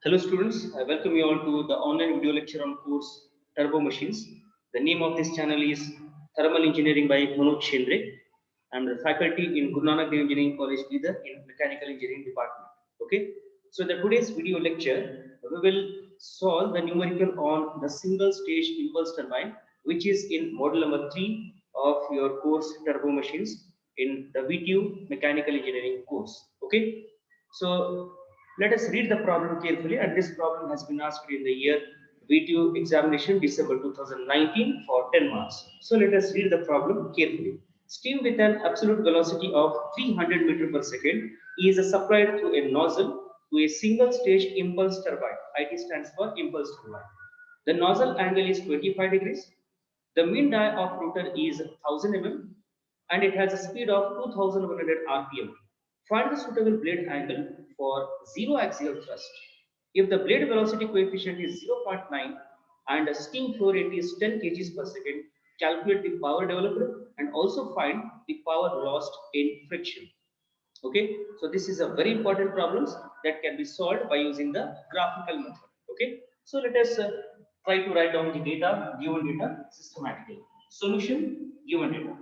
Hello students, I welcome you all to the online video lecture on course Turbo Machines. The name of this channel is Thermal Engineering by Manoj Shendre. I am the faculty in Guru Nanak Dev Engineering College, Bidar in Mechanical Engineering Department. Okay, so the today's video lecture we will solve the numerical on the single stage impulse turbine, which is in module number 3 of your course Turbo Machines in the VTU Mechanical Engineering course. Okay, so let us read the problem carefully, and this problem has been asked in the year VTU examination December 2019 for 10 marks. So let us read the problem carefully. Steam with an absolute velocity of 300 meter per second is supplied through a nozzle to a single stage impulse turbine. IT stands for impulse turbine. The nozzle angle is 25 degrees. The mean dia of rotor is 1000 mm and it has a speed of 2100 rpm. Find the suitable blade angle for zero axial thrust. If the blade velocity coefficient is 0.9 and the steam flow rate is 10 kg per second, calculate the power developed and also find the power lost in friction. Okay, so this is a very important problems that can be solved by using the graphical method. Okay, so let us try to write down the data, given data systematically. Solution, given data.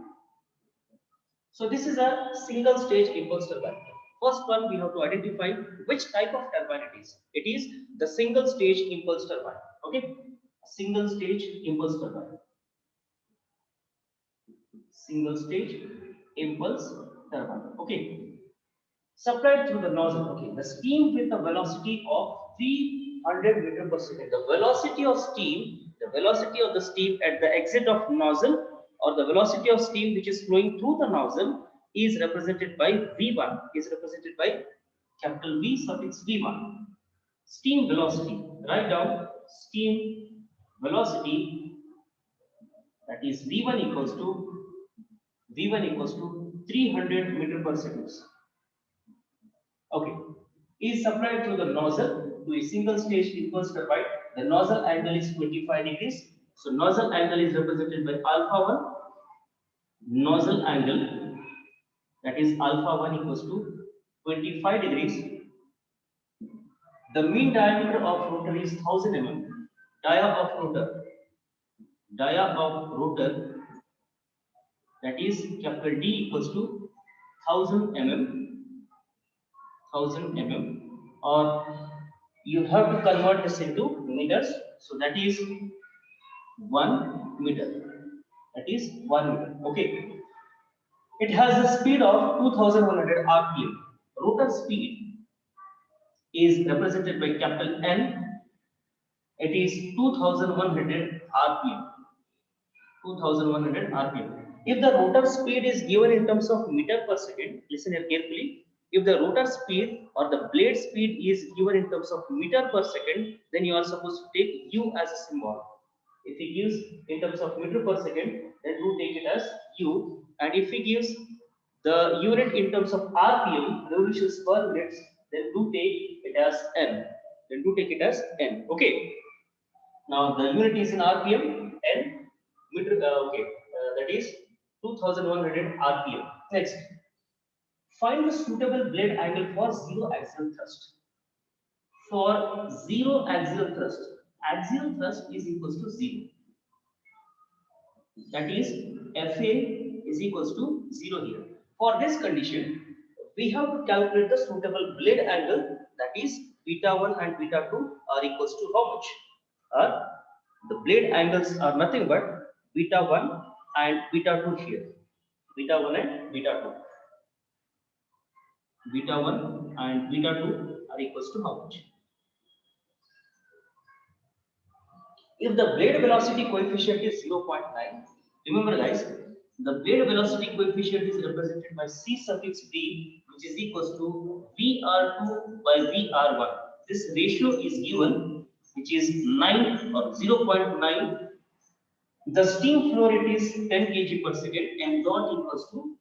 So this is a single stage impulse turbine. First one, we have to identify which type of turbine it is. It is the single stage impulse turbine. Okay, single stage impulse turbine. Single stage impulse turbine. Okay, supplied through the nozzle. Okay, the steam with a velocity of 300 meter per second. The velocity of steam, the velocity of the steam at the exit of nozzle or the velocity of steam which is flowing through the nozzle is represented by V1, is represented by capital V suffix V1. Steam velocity, write down steam velocity, that is V1 equals to 300 meter per second. Okay, is supplied through the nozzle to a single stage impulse turbine. The nozzle angle is 25 degrees. So nozzle angle is represented by alpha 1. Nozzle angle, that is alpha 1 equals to 25 degrees. The mean diameter of rotor is 1000 mm. Dia of rotor, that is capital D equals to 1000 mm, 1000 mm, or you have to convert this into meters. So that is 1 meter. That is 1 meter. Okay. It has a speed of 2100 rpm. Rotor speed is represented by capital N. It is 2100 rpm. 2100 rpm. If the rotor speed is given in terms of meter per second, listen here carefully. If the rotor speed or the blade speed is given in terms of meter per second, then you are supposed to take U as a symbol. If he gives in terms of meter per second, then do take it as U. And if he gives the unit in terms of RPM, revolutions per minute, then do take it as N. Then do take it as N. Okay. Now the unit is in RPM, N meter. Okay, that is 2100 RPM. Next, find the suitable blade angle for zero axial thrust. For zero axial thrust is equals to 0. That is Fa is equals to 0 here. For this condition, we have to calculate the suitable blade angle, that is beta 1 and beta 2 are equals to how much? The blade angles are nothing but beta 1 and beta 2 here. Beta 1 and beta 2. Beta 1 and beta 2 are equals to how much? If the blade velocity coefficient is 0.9, remember guys, the blade velocity coefficient is represented by C suffix D, which is equals to VR2 by VR1. This ratio is given, which is 9 or 0.9. The steam flow rate is 10 kg per second, m dot equals to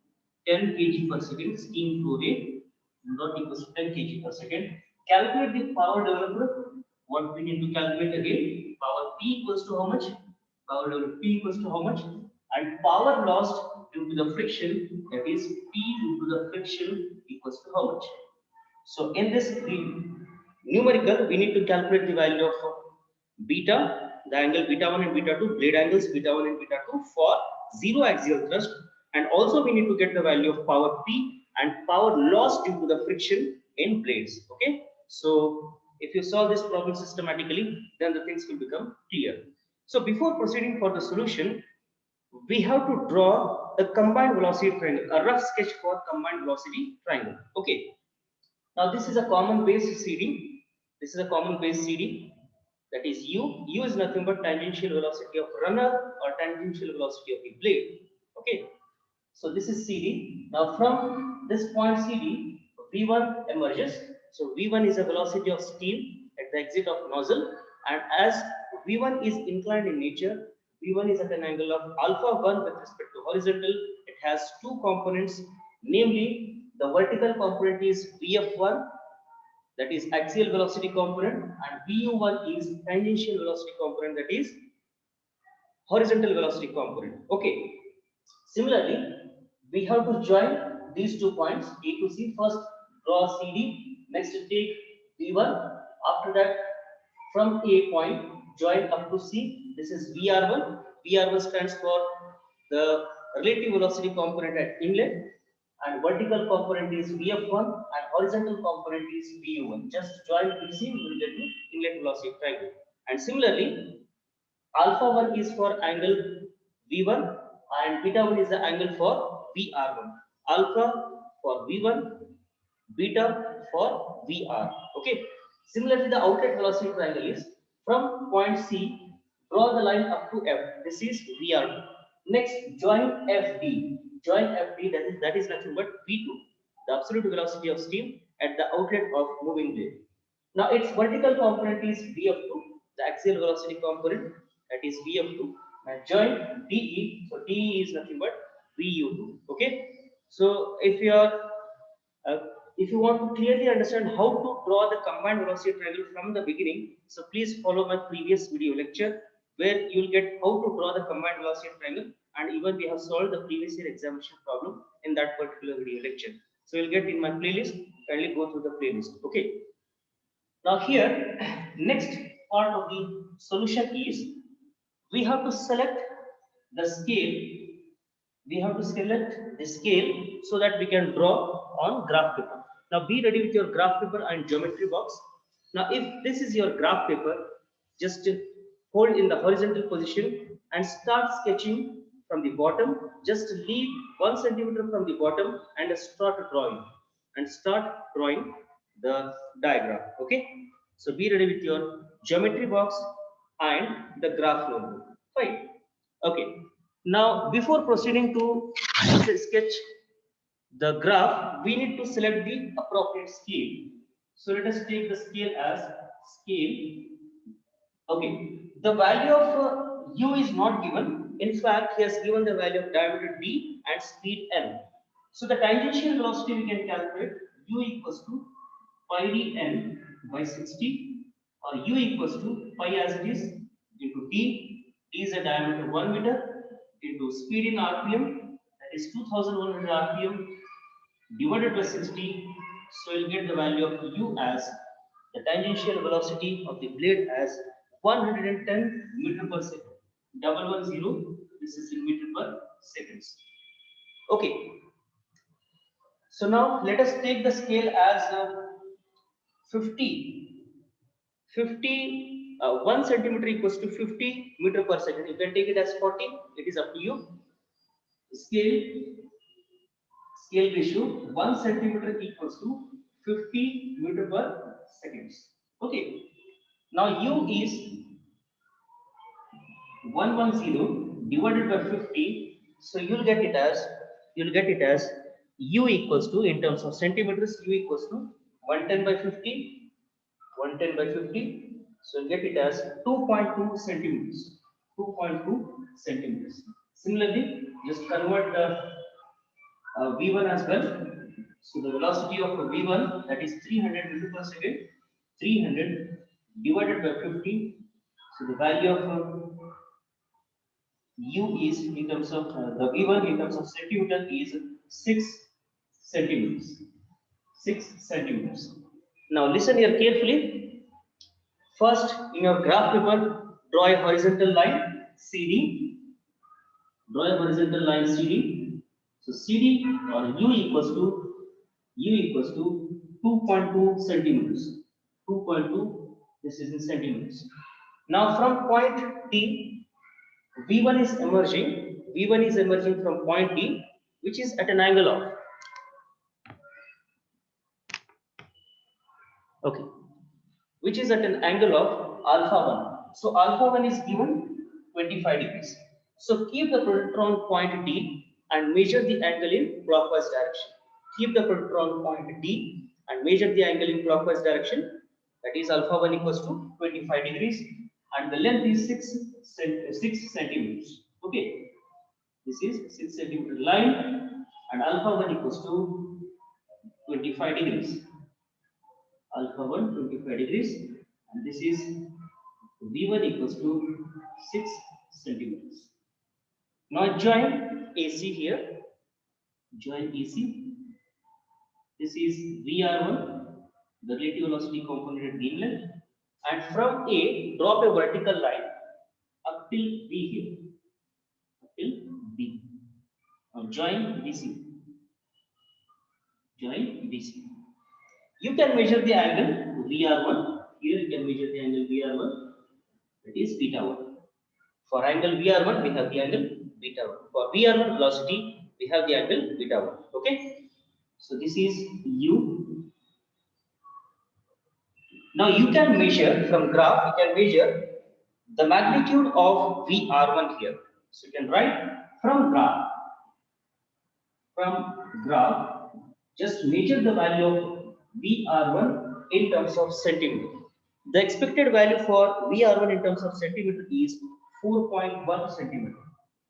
10 kg per second. Steam flow rate m dot equals to 10 kg per second. Calculate the power developed. What we need to calculate again? Power P equals to how much? Power developed P equals to how much? And power lost due to the friction, that is P due to the friction equals to how much? So in this numerical, we need to calculate the value of beta, the angle beta 1 and beta 2, blade angles beta 1 and beta 2 for zero axial thrust, and also we need to get the value of power P and power loss due to the friction in blades. Okay, so if you solve this problem systematically, then the things will become clear. So before proceeding for the solution, we have to draw the combined velocity triangle, a rough sketch for combined velocity triangle. Okay, now this is a common base CD. This is a common base CD, that is U. U is nothing but tangential velocity of runner or tangential velocity of the blade. Okay. So this is CD. Now from this point CD, V1 emerges. So V1 is a velocity of steam at the exit of nozzle, and as V1 is inclined in nature, V1 is at an angle of alpha 1 with respect to horizontal. It has two components, namely the vertical component is Vf1, that is axial velocity component, and Vu1 is tangential velocity component, that is horizontal velocity component. Okay. Similarly, we have to join these 2 points A to C. First, draw CD. Next, take V1. After that, from A point, join up to C. This is VR1. VR1 stands for the relative velocity component at inlet, and vertical component is Vf1, and horizontal component is Vu1. Just join BC, you will get the inlet velocity triangle. And similarly, alpha 1 is for angle V1 and beta 1 is the angle for VR1. Alpha for V1, beta for VR. Okay. Similarly, the outlet velocity triangle is from point C, draw the line up to F. This is VR2. Next, join FD. Join FD, that is nothing but V2, the absolute velocity of steam at the outlet of moving blade. Now its vertical component is Vf2, the axial velocity component, that is Vf2, and join DE. So DE is nothing but Vu2. Okay. So uh, if you want to clearly understand how to draw the combined velocity triangle from the beginning, so please follow my previous video lecture where you will get how to draw the combined velocity triangle, and even we have solved the previous year examination problem in that particular video lecture. So you'll get in my playlist. Kindly go through the playlist. Okay. Now here, next part of the solution is we have to select the scale. We have to select the scale so that we can draw on graph paper. Now be ready with your graph paper and geometry box. Now if this is your graph paper, just hold in the horizontal position and start sketching from the bottom. Just leave 1 centimeter from the bottom and start drawing. And start drawing the diagram. Okay. So be ready with your geometry box and the graph notebook. Fine. Okay. Now, before proceeding to sketch the graph, we need to select the appropriate scale. So let us take the scale as scale. Okay. The value of u is not given. In fact, he has given the value of diameter d and speed n. So the tangential velocity we can calculate u equals to pi d n by 60, or u equals to pi as it is into d. D is a diameter 1 meter into speed in rpm, that is 2100 rpm divided by 60. So you'll get the value of u as the tangential velocity of the blade as 110 meter per second. 110. This is in meter per seconds. Okay. So now let us take the scale as 50. 1 centimeter equals to 50 meter per second. You can take it as 40. It is up to you. Scale ratio 1 centimeter equals to 50 meter per seconds. Okay. Now u is 110 divided by 50. So you'll get it as u equals to, in terms of centimeters, u equals to 110 by 50. 110 by 50. So you'll get it as 2.2 centimeters. 2.2 centimeters. Similarly, just convert the V1 as well. So the velocity of V1, that is 300 meter per second. 300 divided by 50. So the value of U is, in terms of the V1 in terms of centimeter, is 6 centimeters. 6 centimeters. Now listen here carefully. First, in your graph paper, draw a horizontal line CD. Draw a horizontal line CD. So CD or U equals to 2.2 centimeters. 2.2. This is in centimeters. Now from point T, V1 is emerging. V1 is emerging from point T, which is at an angle of. Okay. Which is at an angle of alpha 1. So alpha 1 is given 25 degrees. So keep the projector on point D and measure the angle in clockwise direction. Keep the projector on point D and measure the angle in clockwise direction. That is alpha 1 equals to 25 degrees and the length is 6 centimeters. Okay. This is 6 centimeter line and alpha 1 equals to 25 degrees. Alpha 1 25 degrees and this is V1 equals to 6 centimeters. Now join AC here. Join AC. This is VR1, the relative velocity component at beam length. And from A, drop a vertical line up till B here. Up till B. Now join BC. Join BC. You can measure the angle VR1. Here you can measure the angle VR1. That is beta 1. For angle VR1, we have the angle beta 1. For VR1 velocity, we have the angle beta 1. Okay. So this is U. Now you can measure from graph, you can measure the magnitude of VR1 here. So you can write from graph, just measure the value of VR1 in terms of centimeter. The expected value for VR1 in terms of centimeter is 4.1 centimeter.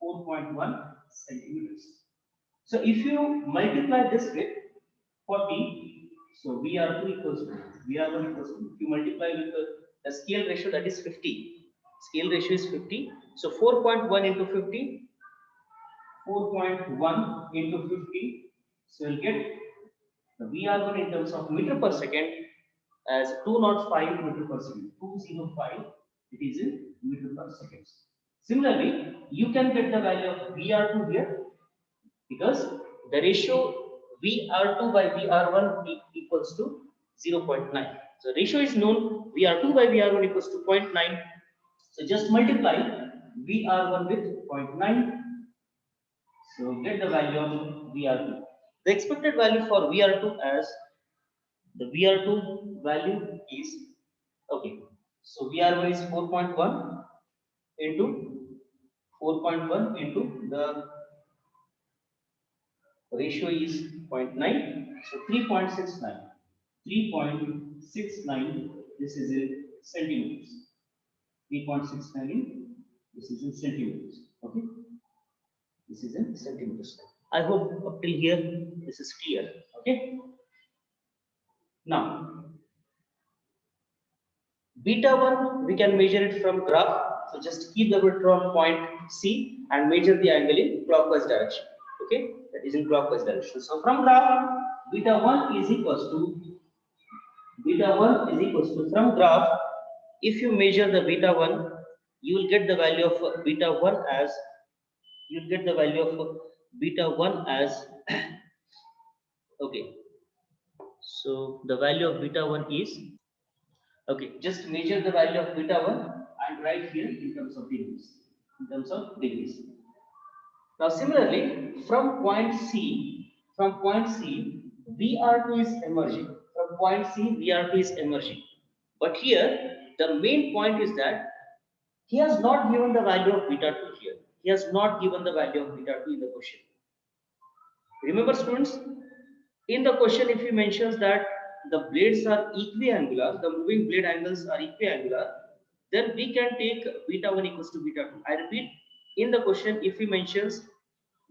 4.1 centimeters. So if you multiply this with 40, so VR2 equals to VR1 equals to, if you multiply with the scale ratio, that is 50. Scale ratio is 50. So 4.1 into 50, 4.1 into 50. So you'll get the VR1 in terms of meter per second as 205 meter per second. 205, it is in meter per second. Similarly, you can get the value of VR2 here because the ratio VR2 by VR1 equals to 0.9. So ratio is known, VR2 by VR1 equals to 0.9. So just multiply VR1 with 0.9. So get the value of VR2. The expected value for VR2 as the VR2 value is, okay, so VR1 is 4.1 into 4.1 into the ratio is 0.9, so 3.69. 3.69, this is in centimeters. 3.69 in, this is in centimeters. Okay, this is in centimeters. I hope up till here this is clear. Okay. Now, beta 1 we can measure it from graph. So just keep the vector on point C and measure the angle in clockwise direction. Okay, that is in clockwise direction. So from graph, beta 1 is equals to from graph. If you measure the beta 1, you will get the value of beta 1 as okay. So the value of beta 1 is, okay, just measure the value of beta 1 and write here in terms of degrees. Now similarly, from point C, VR2 is emerging. From point C, VR2 is emerging. But here, the main point is that he has not given the value of beta 2 here. He has not given the value of beta 2 in the question. Remember students, in the question if he mentions that the blades are equiangular, the moving blade angles are equiangular, then we can take beta 1 equals to beta 2. I repeat, in the question if he mentions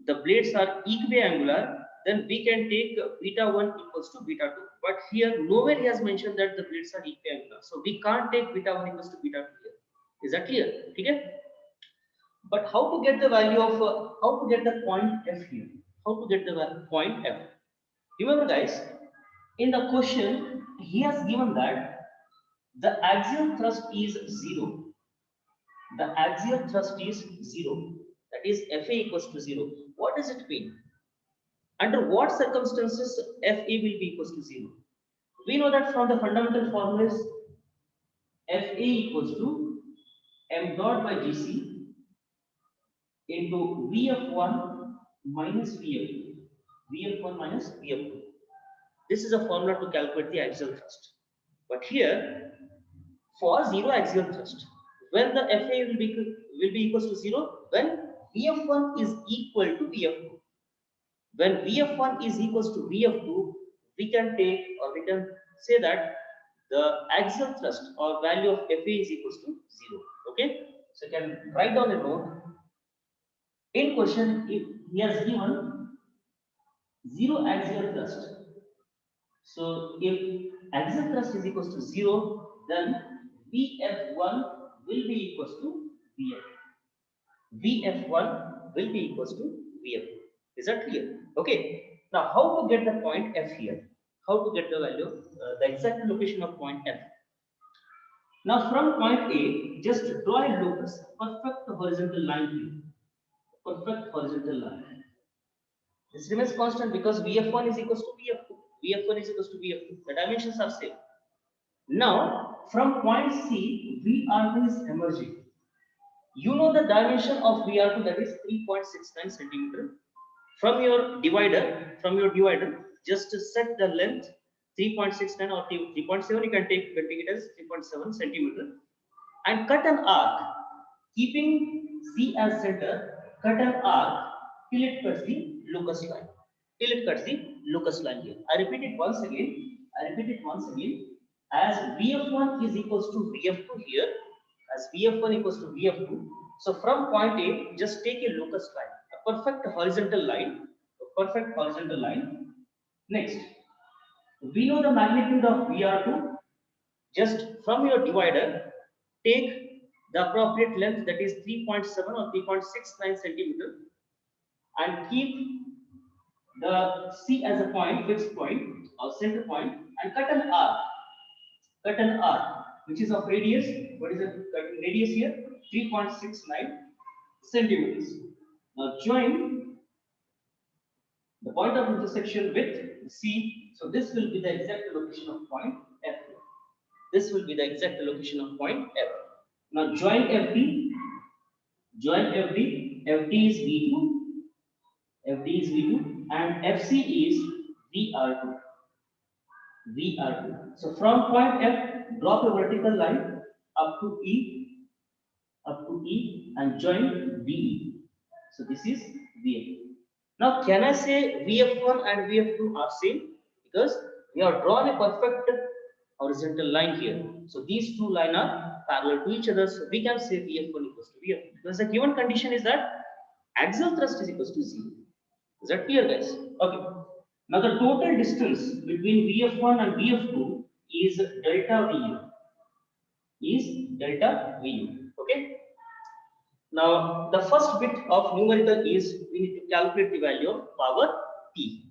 the blades are equiangular, then we can take beta 1 equals to beta 2. But here nowhere he has mentioned that the blades are equiangular. So we can't take beta 1 equals to beta 2 here. Is that clear? Okay? But how to get the value of, how to get the point F here? How to get the point F? Remember guys, in the question, he has given that the axial thrust is 0. The axial thrust is 0. That is Fa equals to 0. What does it mean? Under what circumstances Fa will be equals to 0? We know that from the fundamental formulas, Fa equals to m dot by Gc into Vf1 minus Vf2. Vf1 minus Vf2. This is a formula to calculate the axial thrust. But here, for zero axial thrust, when the Fa will be equals to 0, when Vf1 is equal to Vf2. When Vf1 is equals to Vf2, we can take or we can say that the axial thrust or value of Fa is equals to 0. Okay, so you can write down a note. In question, if he has given 0 axial thrust, so if axial thrust is equals to 0, then Vf1 will be equals to Vf. Vf1 will be equals to Vf. Is that clear? Okay. Now, how to get the point F here? How to get the value, the exact location of point F? Now, from point A, just draw a locus, perfect horizontal line here. Perfect horizontal line. This remains constant because Vf1 is equals to Vf2. Vf1 is equals to Vf2. The dimensions are same. Now, from point C, VR2 is emerging. You know the dimension of VR2, that is 3.69 centimeter. From your divider, just set the length 3.69 or 3.7. You can take it as 3.7 centimeter and cut an arc, keeping C as center. Cut an arc till it cuts the locus line. Till it cuts the locus line here. I repeat it once again. As Vf1 is equals to Vf2 here, as Vf1 equals to Vf2. So from point A, just take a locus line, a perfect horizontal line, Next, we know the magnitude of VR2. Just from your divider, take the appropriate length, that is 3.7 or 3.69 centimeter, and keep the C as a point, fixed point or center point, and cut an arc. Which is of radius. What is the cutting radius here? 3.69 centimeters. Now join the point of intersection with C. So this will be the exact location of point F. This will be the exact location of point F. Now join FD. FD is V2. And FC is VR2. So from point F, drop a vertical line up to E, and join VE. So this is VF. Now can I say VF1 and VF2 are same? Because we have drawn a perfect horizontal line here. So these two lines are parallel to each other. So we can say VF1 equals to VF2. Because the given condition is that axial thrust is equals to 0. Is that clear, guys? Okay. Now the total distance between VF1 and VF2 is delta VU. Okay. Now the first bit of numerical is we need to calculate the value of power P.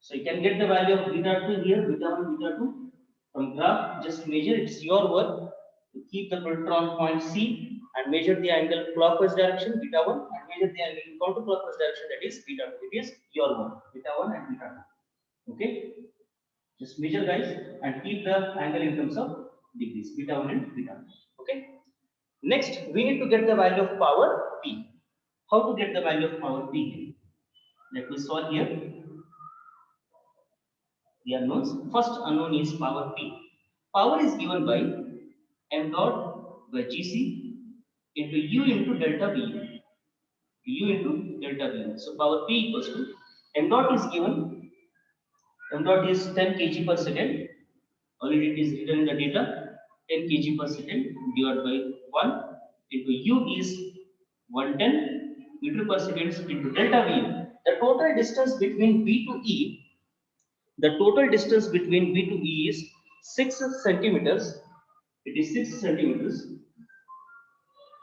So you can get the value of beta 2 here, beta 1, beta 2 from graph. Just measure. It's your work to keep the filter on point C and measure the angle clockwise direction beta 1 and measure the angle in counterclockwise direction, that is beta 2. It is your work, beta 1 and beta 2. Okay. Just measure, guys, and keep the angle in terms of degrees, beta 1 and beta 2. Okay. Next, we need to get the value of power P. How to get the value of power P? Let me solve here. The unknowns. First unknown is power P. Power is given by m dot by Gc into U into delta V. So power P equals to m dot is given. M dot is 10 kg per second. Already it is written in the data. 10 kg per second divided by 1 into U is 110 meter per second into delta V. The total distance between B to E is 6 centimeters. It is 6 centimeters.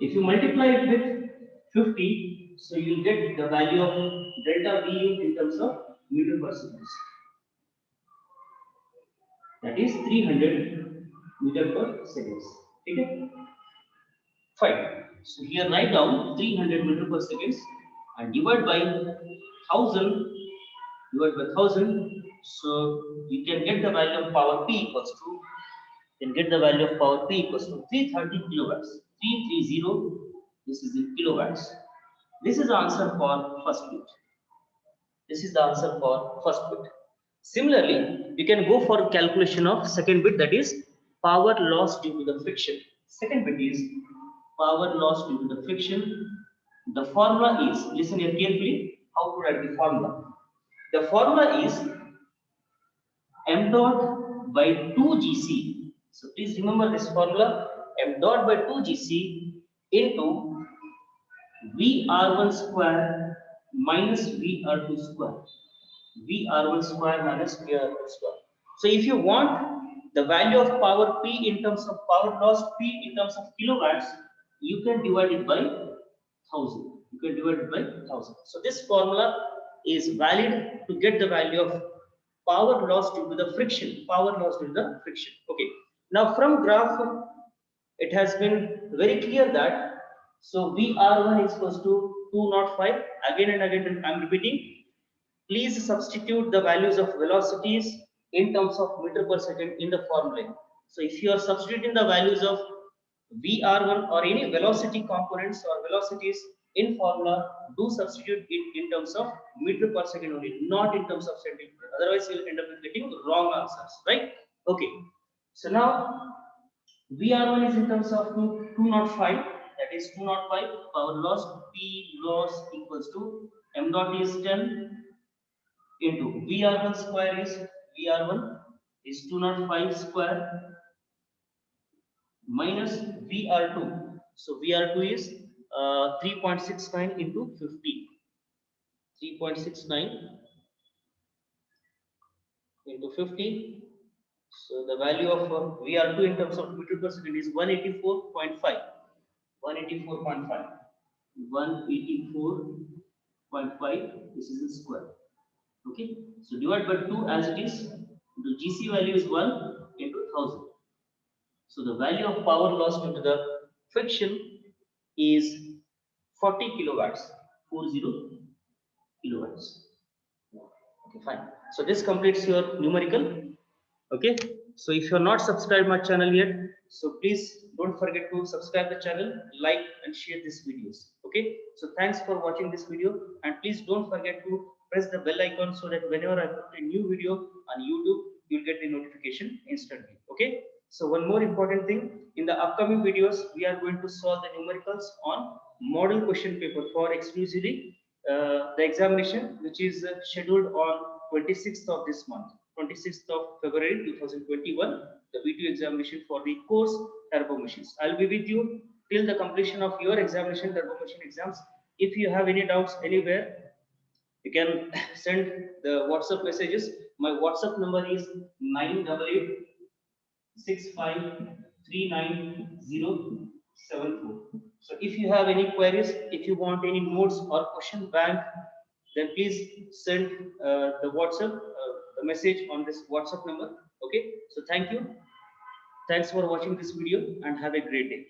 If you multiply it with 50, so you will get the value of delta V in terms of meter per second. That is 300 metre पर second. ठीक है. Fine. So here write down 300 meter per second and divide by 1000. Divide by 1000. So you can get the value of power P equals to. You can get the value of power P equals to 330 kilowatts. 330. This is in kilowatts. This is the answer for first bit. This is the answer for first bit. Similarly, you can go for calculation of second bit, that is power loss due to the friction. Second bit is power loss due to the friction. The formula is, listen here carefully, how to write the formula. The formula is m dot by 2gc. So please remember this formula, m dot by 2gc into VR1 square minus VR2 square. VR1 square minus VR2 square. So if you want the value of power P in terms of power loss, P in terms of kilowatts, you can divide it by 1000. You can divide it by 1000. So this formula is valid to get the value of power loss due to the friction. Power loss due to the friction. Okay. Now from graph, it has been very clear that so VR1 is equals to 205. Again and again I am repeating. Please substitute the values of velocities in terms of meter per second in the formula. So if you are substituting the values of VR1 or any velocity components or velocities in formula, do substitute it in terms of meter per second only, not in terms of centimeter. Otherwise, you will end up getting wrong answers, right? Okay. So now VR1 is in terms of 205, that is 205 power loss. P loss equals to m dot is 10 into VR1 square is VR1 is 205 square minus VR2. So VR2 is 3.69 into 50. 3.69 into 50. So the value of VR2 in terms of meter per second is 184.5. 184.5. 184.5. This is in square. Okay. So divide by 2 as it is. The GC value is 1 into 1000. So the value of power loss due to the friction is 40 kilowatts. 40 kilowatts. Okay, fine. So this completes your numerical. Okay. So if you are not subscribed my channel yet, so please don't forget to subscribe the channel, like and share these videos. Okay. So thanks for watching this video, and please don't forget to press the bell icon so that whenever I put a new video on YouTube, you'll get the notification instantly. Okay. So one more important thing, in the upcoming videos, we are going to solve the numericals on model question paper for exclusively the examination, which is scheduled on 26th of this month, 26th of February 2021, the video examination for the course turbo machines. I'll be with you till the completion of your examination, turbo machine exams. If you have any doubts anywhere, you can send the WhatsApp messages. My WhatsApp number is 98865397074. So if you have any queries, if you want any notes or question bank, then please send the WhatsApp message on this WhatsApp number. Okay. So thank you. Thanks for watching this video and have a great day.